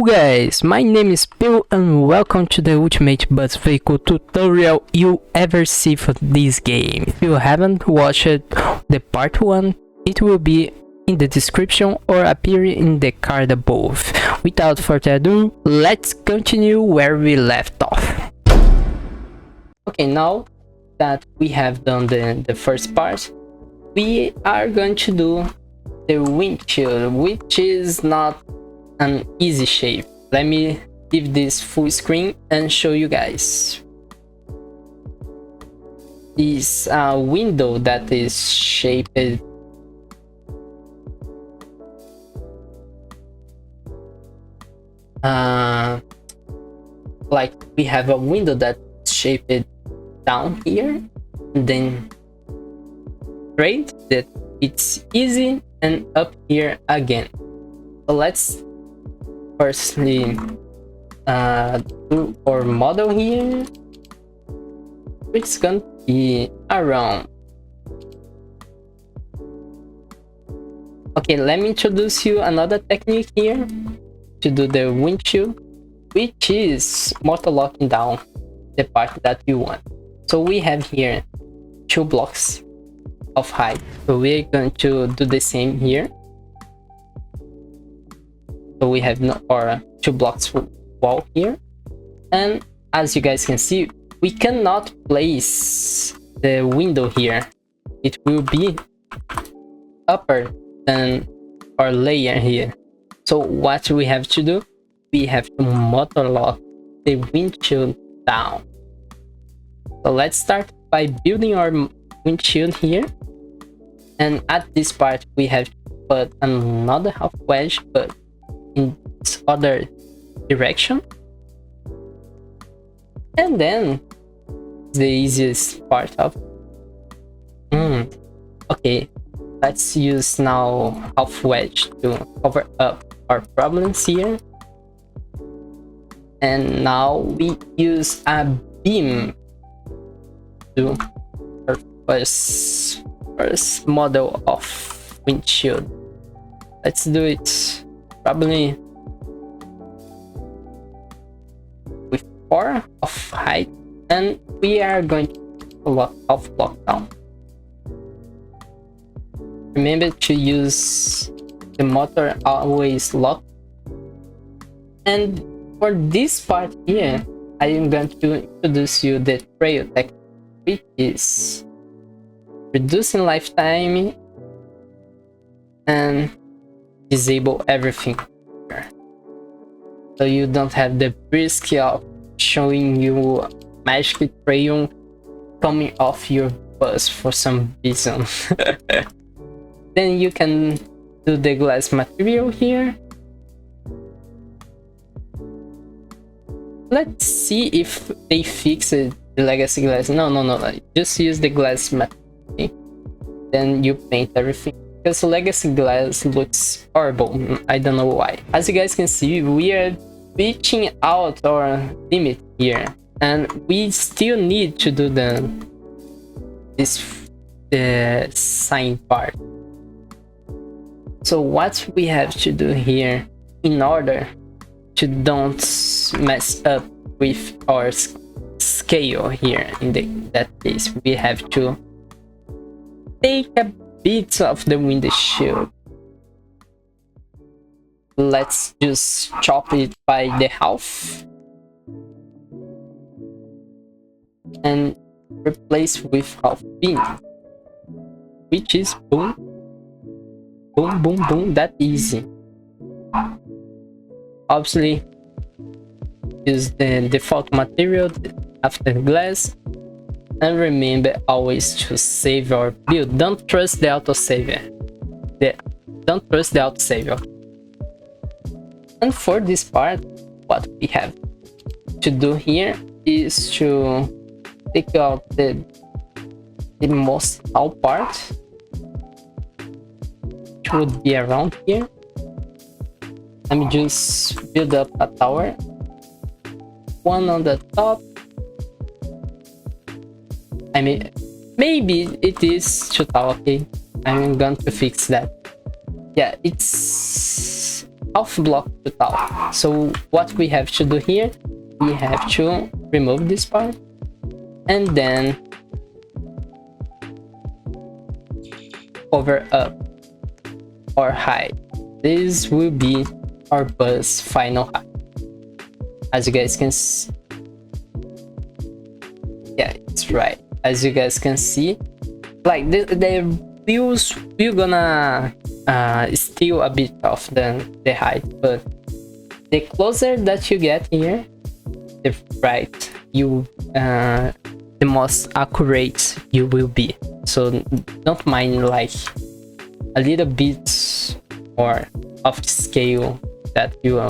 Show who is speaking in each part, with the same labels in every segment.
Speaker 1: Hello guys, my name is Bill and welcome to the ultimate bus vehicle tutorial you ever see for this game. If you haven't watched the part 1, it will be in the description or appear in the card above. Without further ado, let's continue where we left off. Okay, now that we have done the first part, we are going to do the windshield, which is not an easy shape. Let me give this full screen and show you guys. This window that is shaped like we have a window that's shaped down here and then straight, that it's easy, and up here again. So let's firstly do our model here, which is going to be around. Okay, let me introduce you another technique here to do the windshield, which is motor locking down the part that you want. So we have here 2 blocks of height, so we're going to do the same here. So we have our 2 blocks wall here, and as you guys can see, we cannot place the window here. It will be upper than our layer here. So what we have to do, we have to motor lock the windshield down. So let's start by building our windshield here, and at this part we have to put another half wedge, but in this other direction. And then the easiest part of okay, let's use now half wedge to cover up our problems here. And now we use a beam to our first model of windshield. Let's do it probably with 4 of height, and we are going to half block down. Remember to use the motor always locked. And for this part here, I am going to introduce you the trail technique, which is reducing lifetime and disable everything here. So you don't have the risk of showing you magic crayon coming off your bus for some reason. Then you can do the glass material here. Let's see if they fix it, the legacy glass. No, just use the glass material. Then you paint everything, because legacy glass looks horrible. I don't know why. As you guys can see, we are reaching out our limit here, and we still need to do the sign part. So what we have to do here, in order to don't mess up with our scale here, in that case, we have to take a bit of the windshield. Let's just chop it by the half and replace with half beam, which is boom, boom, boom, boom, that easy. Obviously, use the default material after glass, and remember always to save our build. Don't trust the autosaver. Don't trust the autosaver. And for this part, what we have to do here is to take out the most tall part, which would be around here. Let me just build up a tower, one on the top. I mean, maybe it is too tall. Okay, I'm going to fix that. Yeah, it's half block to top. So what we have to do here, we have to remove this part and then cover up or hide. This will be our bus final height. As you guys can see, yeah, it's right. As you guys can see, like the wheels will gonna steal a bit of the height, but the closer that you get here, the right you the most accurate you will be. So don't mind like a little bit more of scale that you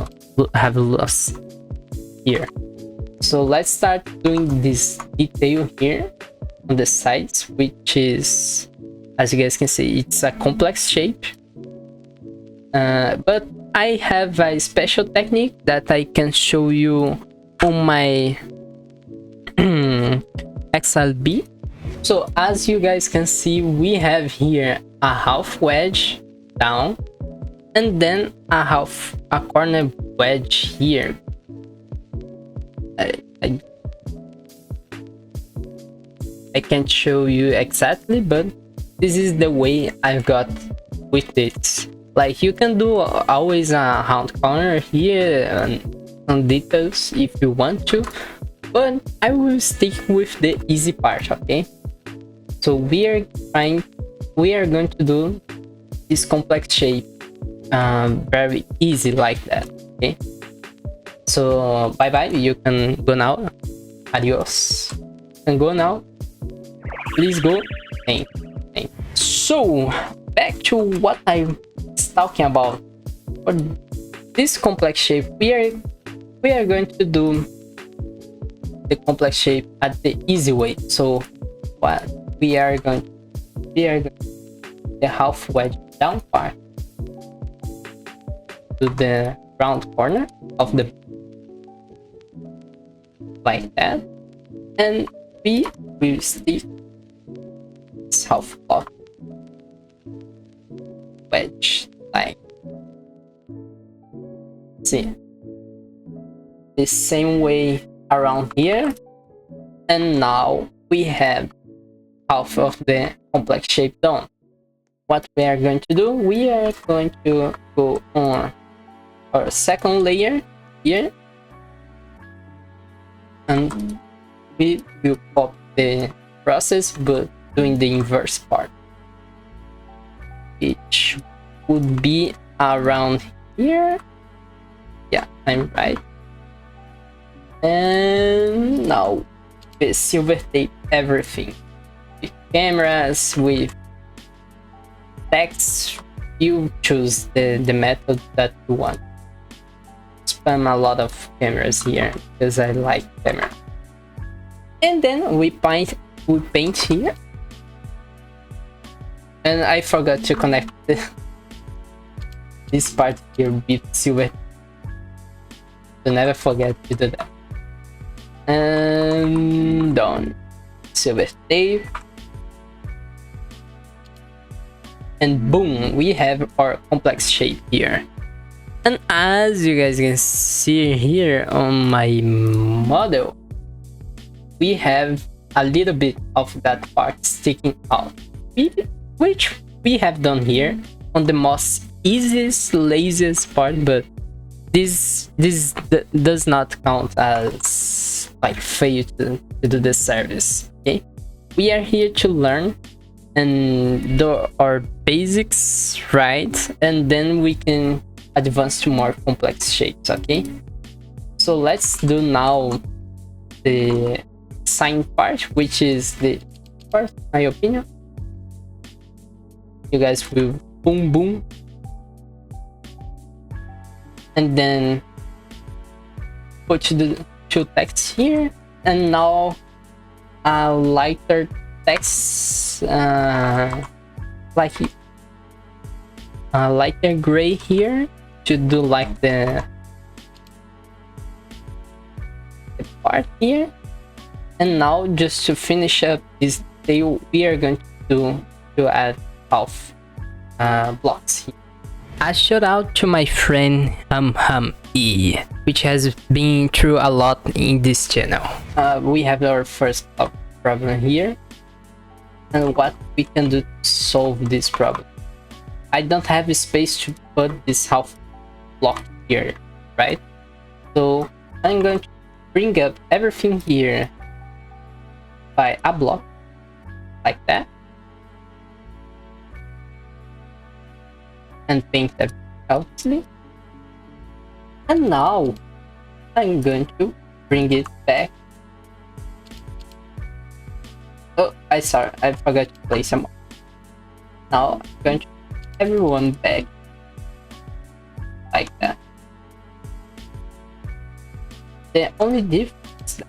Speaker 1: have lost here. So let's start doing this detail here on the sides, which is, as you guys can see, it's a complex shape, but I have a special technique that I can show you on my XLB. So as you guys can see, we have here a half wedge down and then a corner wedge here. I can't show you exactly, but this is the way I've got with it. Like you can do always a round corner here and on details if you want to, but I will stick with the easy part, okay? So we are going to do this complex shape very easy like that, okay? So bye bye, you can go now. Adios. You can go now. Please go. Thank you. So back to what I was talking about. For this complex shape, we are going to do the complex shape at the easy way. So what we are going the half wedge down part to the round corner of the like that, and we will stick this half block wedge like see the same way around here, and now we have half of the complex shape done. What we are going to do, we are going to go on our second layer here, and we will copy the process but doing the inverse part, which would be around here. Yeah, I'm right. And now we silver tape everything with cameras, with text. You choose the method that you want. Spam a lot of cameras here because I like camera. And then we paint here, and I forgot to connect this part here with silver. So never forget to do that. And done. Silver tape, and boom, we have our complex shape here. And as you guys can see here on my model, we have a little bit of that part sticking out, which we have done here on the most easiest, laziest part, but this does not count as like fail to do the service, okay? We are here to learn and do our basics right, and then we can advance to more complex shapes, okay? So let's do now the sign part, which is the part, my opinion. You guys will boom boom, and then put the two texts here, and now a lighter text like a lighter gray here to do like the part here. And now just to finish up this detail, we are going to add half blocks here. A shout out to my friend E, which has been through a lot in this channel. We have our first problem here, and what we can do to solve this problem. I don't have a space to put this half block here, right? So I'm going to bring up everything here by a block, like that, and paint that outly. And now I'm going to bring it back. Oh, I forgot to place some. Now I'm going to everyone back like that. The only difference that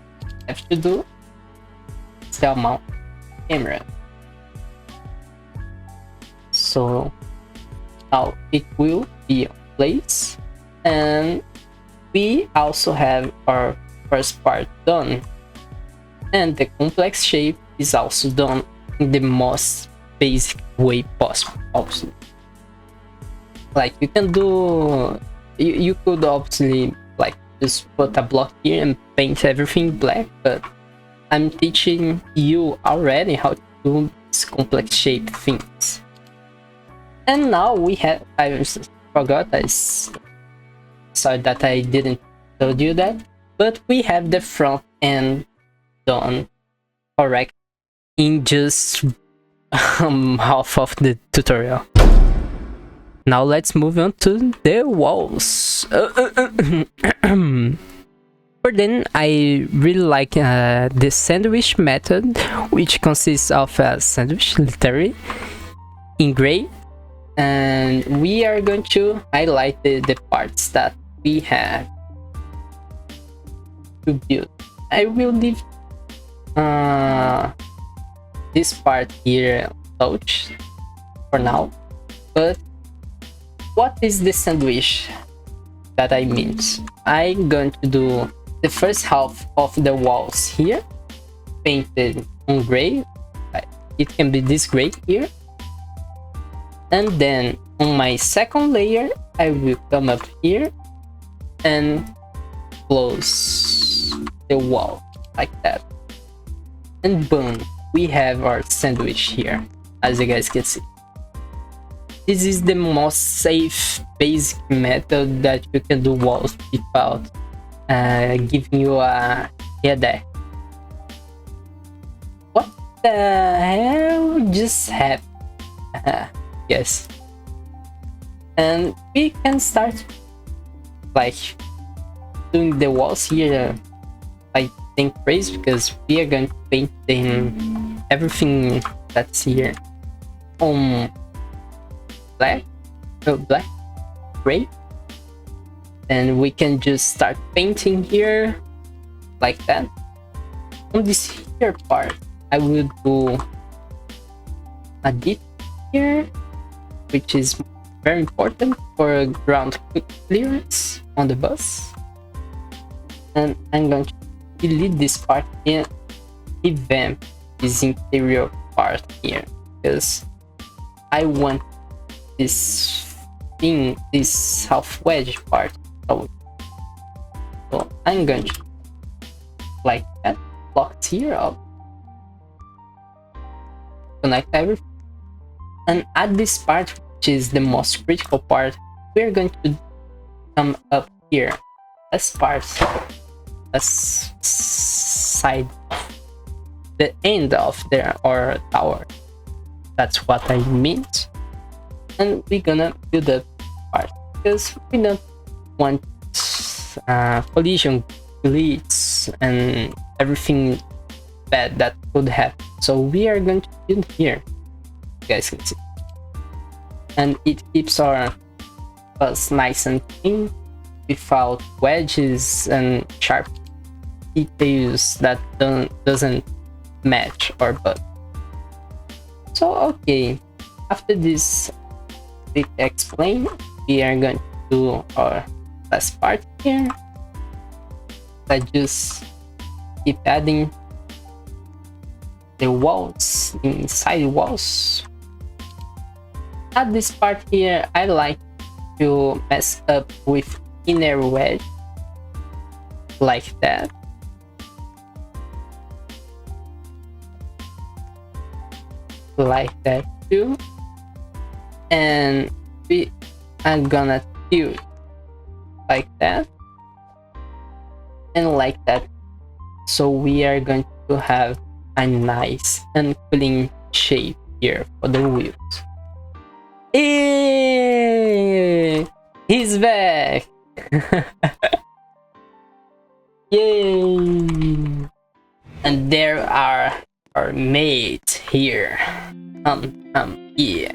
Speaker 1: I have to do is the amount of camera. So now it will be in place, and we also have our first part done, and the complex shape is also done in the most basic way possible. Also, like you can do, you could obviously like just put a block here and paint everything black, but I'm teaching you already how to do these complex shape things. And now we have, I forgot, sorry that I didn't told you that, but we have the front end done correct in just half of the tutorial. Now let's move on to the walls. For then, I really like the sandwich method, which consists of a sandwich literally in gray, and we are going to highlight the parts that we have to build. I will leave this part here touch for now, but what is the sandwich that I mean? I'm going to do the first half of the walls here painted on gray. It can be this gray here, and then on my second layer I will come up here and close the wall like that, and boom, we have our sandwich here, as you guys can see. This is the most safe basic method that you can do walls without giving you a headache. What the hell just happened? Yes, and we can start like doing the walls here. I think crazy because we are going to paint in everything that's here on black, gray, and we can just start painting here like that. On this here part, I will do a detail here, which is very important for ground clearance on the bus, and I'm going to delete this part and revamp this interior part here because I want this thing, this half wedge part out. So I'm going to like that, lock here up, connect everything, and at this part, which is the most critical part, we're going to come up here as part, as side, the end of our tower. That's what I meant. And we're gonna build up part because we don't want collision, glitch, and everything bad that could happen. So we are going to build here, you guys can see, and it keeps our bus nice and clean without wedges and sharp details that doesn't match our bus. So okay, after this big explain, we are going to do our last part here. I just keep adding the walls, inside walls. At this part here, I like to mess up with inner wedge like that. Like that too. And we are gonna tilt like that and like that. So we are going to have a nice and clean shape here for the wheels. Hey, he's back! Yay! And there are our mates here. Yeah.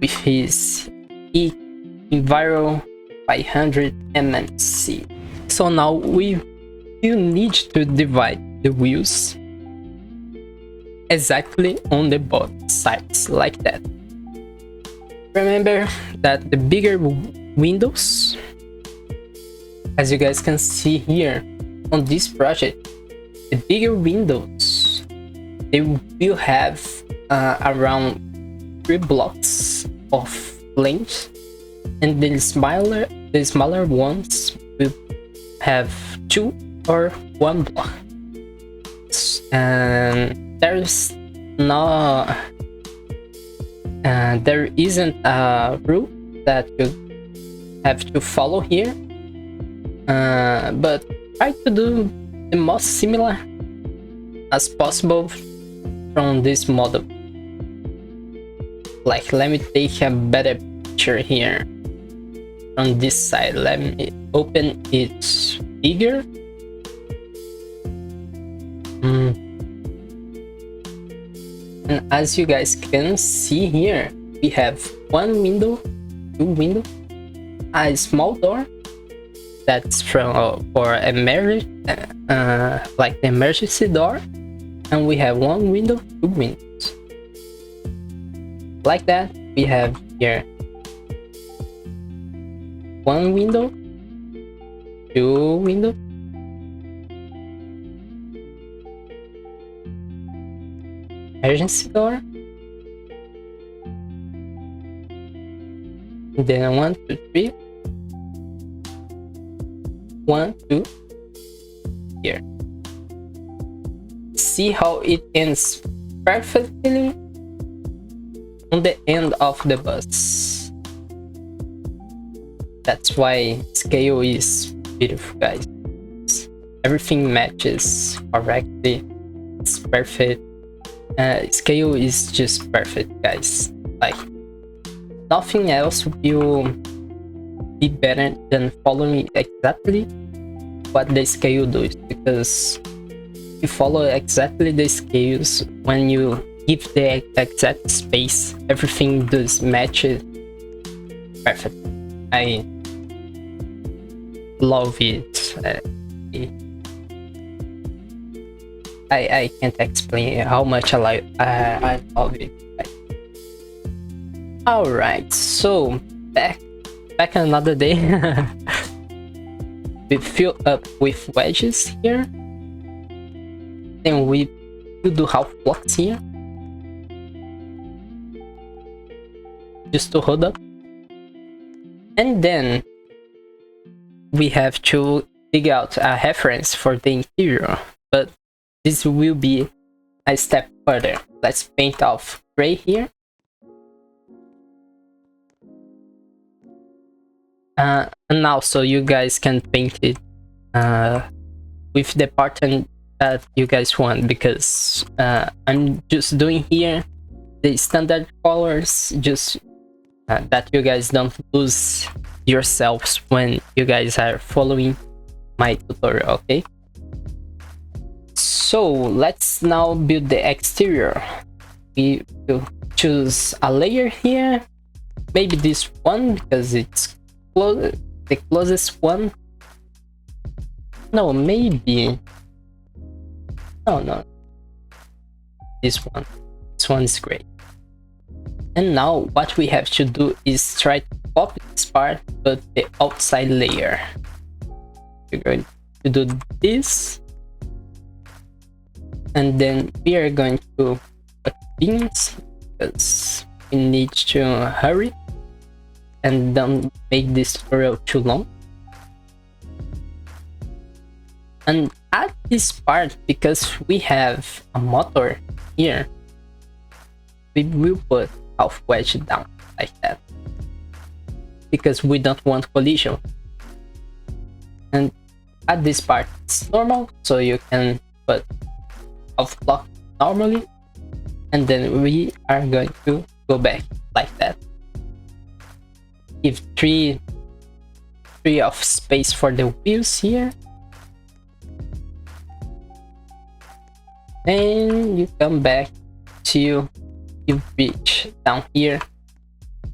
Speaker 1: With his Enviro 500 MMC. So now we will need to divide the wheels exactly on the both sides like that. Remember that the bigger windows, as you guys can see here on this project, the bigger windows, they will have around 3 blocks of length, and the smaller ones will have 2 or 1 block. And there's no there isn't a rule that you have to follow here, but try to do the most similar as possible from this model. Like, let me take a better picture here on this side. Let me open it bigger. And as you guys can see here, we have 1 window, 2 windows, a small door that's for like the emergency door, and we have 1 window, 2 windows. Like that, we have here 1 window, 2 windows, emergency door, and then 1, 2, 3, 1, 2 here. See how it ends perfectly on the end of the bus. That's why scale is beautiful, guys. Everything matches correctly. It's perfect. Scale is just perfect, guys. Like, nothing else will be better than following exactly what the scale does, because you follow exactly the scales. When you give the exact space, everything does match it perfect. I love it. I can't explain how much I love it. Alright, so back another day. We fill up with wedges here. Then we will do half blocks here, just to hold up. And then we have to dig out a reference for the interior, but this will be a step further. Let's paint off gray here. And also you guys can paint it with the pattern that you guys want, because I'm just doing here the standard colors, just that you guys don't lose yourselves when you guys are following my tutorial, okay? So let's now build the exterior. We will choose a layer here, maybe this one because it's the closest one. No, maybe no, this one is great. And now what we have to do is try to copy this part but the outside layer. We're going to do this, and then we are going to put pins because we need to hurry. and don't make this tutorial too long. And at this part, because we have a motor here, we will put half wedge down like that, because we don't want collision. And at this part it's normal, so you can put half block normally, and then we are going to go back like that. Give three of space for the wheels here, and you come back to you reach down here,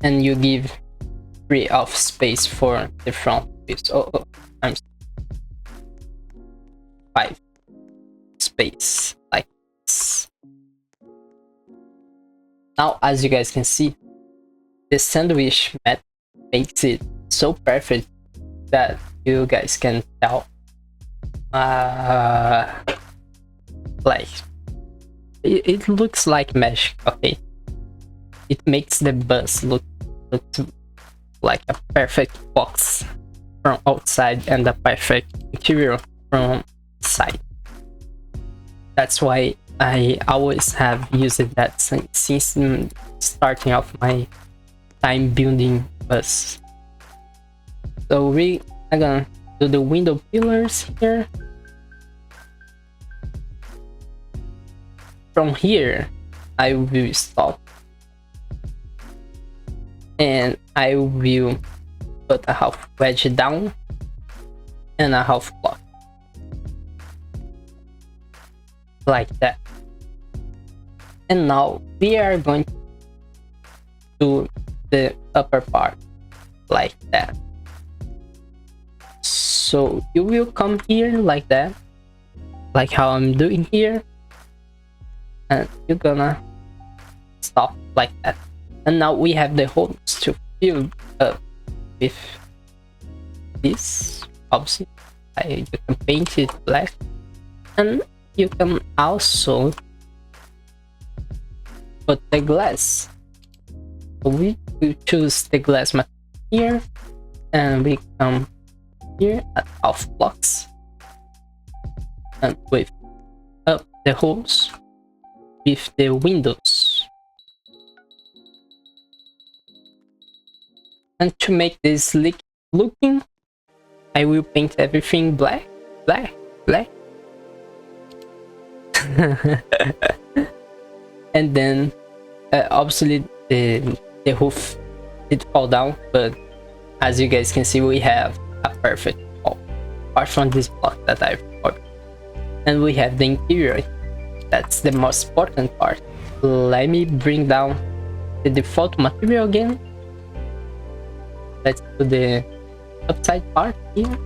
Speaker 1: and you give 3 of space for the front wheels. I'm 5 space like this. Now, as you guys can see, the sandwich method makes it so perfect that you guys can tell like it looks like magic. Okay, it makes the bus look like a perfect box from outside and a perfect interior from inside. That's why I always have used that since starting off my time building bus. So we are gonna do the window pillars here. From here, I will stop and I will put a half wedge down and a half block like that. And now we are going to do the upper part like that. So you will come here like that, like how I'm doing here, and you're gonna stop like that. And now we have the holes to fill up with this. Obviously, you can paint it black, and you can also put the glass. So we will choose the glass material here, and we come here at half blocks and with up the holes with the windows. And to make this slick looking, I will paint everything black. And then obviously the roof did fall down, but as you guys can see, we have a perfect wall apart from this block that I've put. And we have the interior. That's the most important part. Let me bring down the default material again. Let's do the upside part here,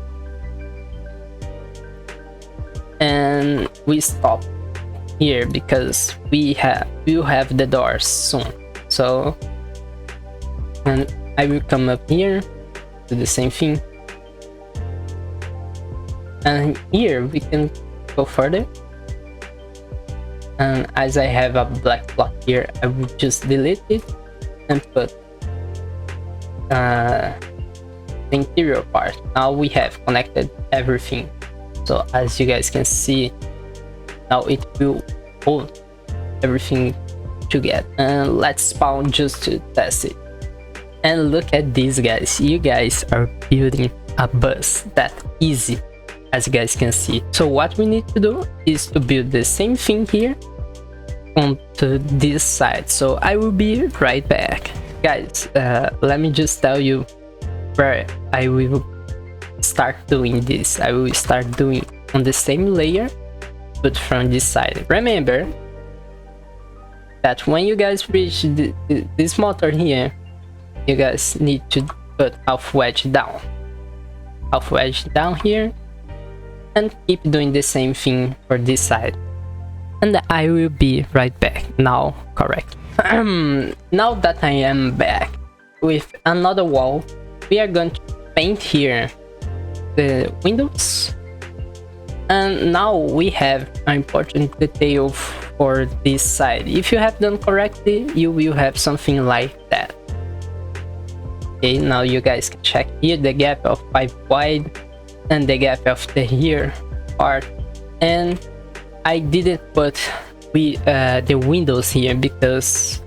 Speaker 1: and we stop here because we'll have the doors soon. So, and I will come up here, do the same thing, and here we can go further. And as I have a black block here, I will just delete it and put the interior part. Now we have connected everything. So as you guys can see, now it will hold everything together. And let's spawn just to test it. And look at this, guys. You guys are building a bus that easy, as you guys can see. So what we need to do is to build the same thing here onto this side. So I will be right back, guys. Let me just tell you where I will start doing this. I will start doing on the same layer but from this side. Remember that when you guys reach this motor here, you guys need to put half wedge down here, and keep doing the same thing for this side. And I will be right back now. Correct. Now that I am back with another wall, we are going to paint here the windows. And now we have an important detail for this side. If you have done correctly, you will have something like that. Okay, now you guys can check here the gap of 5 wide and the gap of the rear part. And I didn't put the windows here because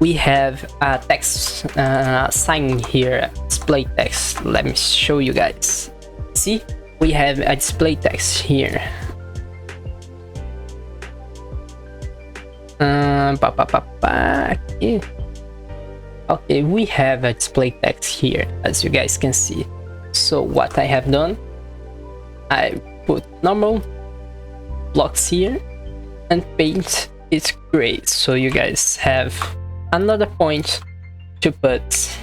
Speaker 1: we have a text sign here, display text. Let me show you guys. See, we have a display text here. Okay. Okay, we have a display text here, as you guys can see. So what I have done, I put normal blocks here and paint it gray, so you guys have another point to put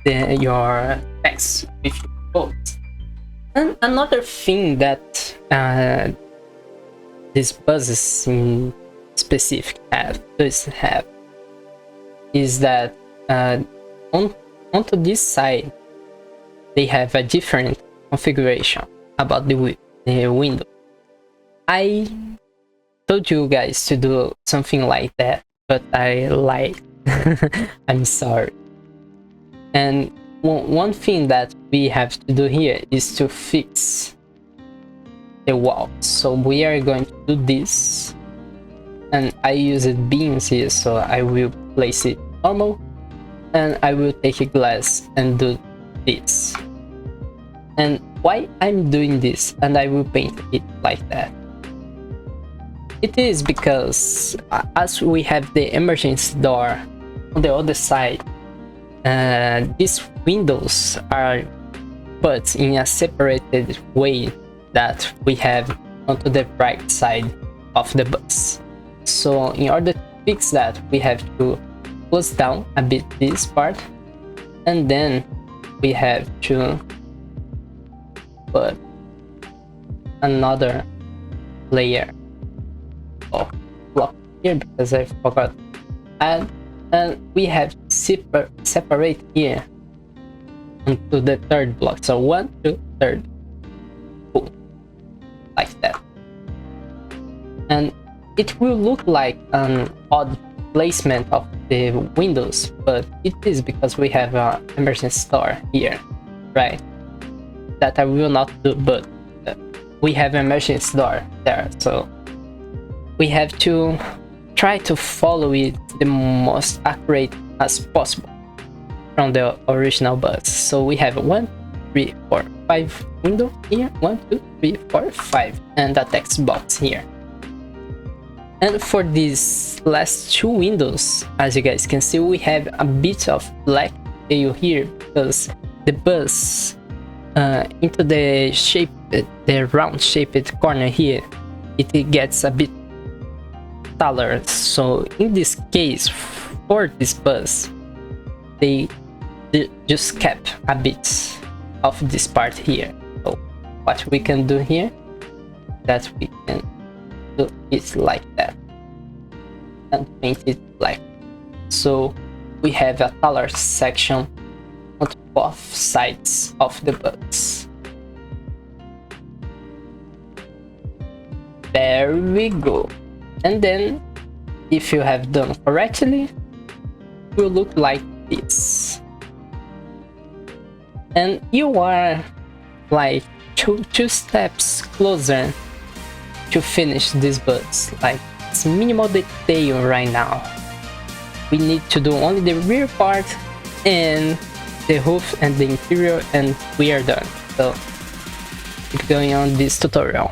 Speaker 1: your text with your code. And another thing that these buses in specific does have is that onto this side they have a different configuration about the window. I told you guys to do something like that, but I lied. I'm sorry. And one thing that we have to do here is to fix the wall. So we are going to do this, and I used beams here, so I will place it normal, and I will take a glass and do this. And why I'm doing this and I will paint it like that, it is because as we have the emergency door on the other side, these windows are put in a separated way that we have onto the right side of the bus. So in order to fix that, we have to close down a bit this part, and then we have to put another layer of block here because I forgot. And we have to separate here into the third block. So 1, 2, 3, boom, like that. And it will look like an odd placement of the windows, but it is because we have an emergency door here, right? That I will not do, but we have an emergency door there, so we have to try to follow it the most accurate as possible from the original bus. So we have 1, 3, 4, 5 window here, 1, 2, 3, 4, 5, and a text box here. And for these last 2 windows, as you guys can see, we have a bit of black tail here because the bus into the shape, the round shaped corner here, it gets a bit taller. So in this case, for this bus, they just kept a bit of this part here. So what we can do here, that we can do it like that and paint it black. So we have a taller section on both sides of the bus. There we go. And then if you have done correctly, it will look like this. And you are like two steps closer to finish this bus. Like, it's minimal detail right now. We need to do only the rear part and the roof and the interior, and we are done. So keep going on this tutorial.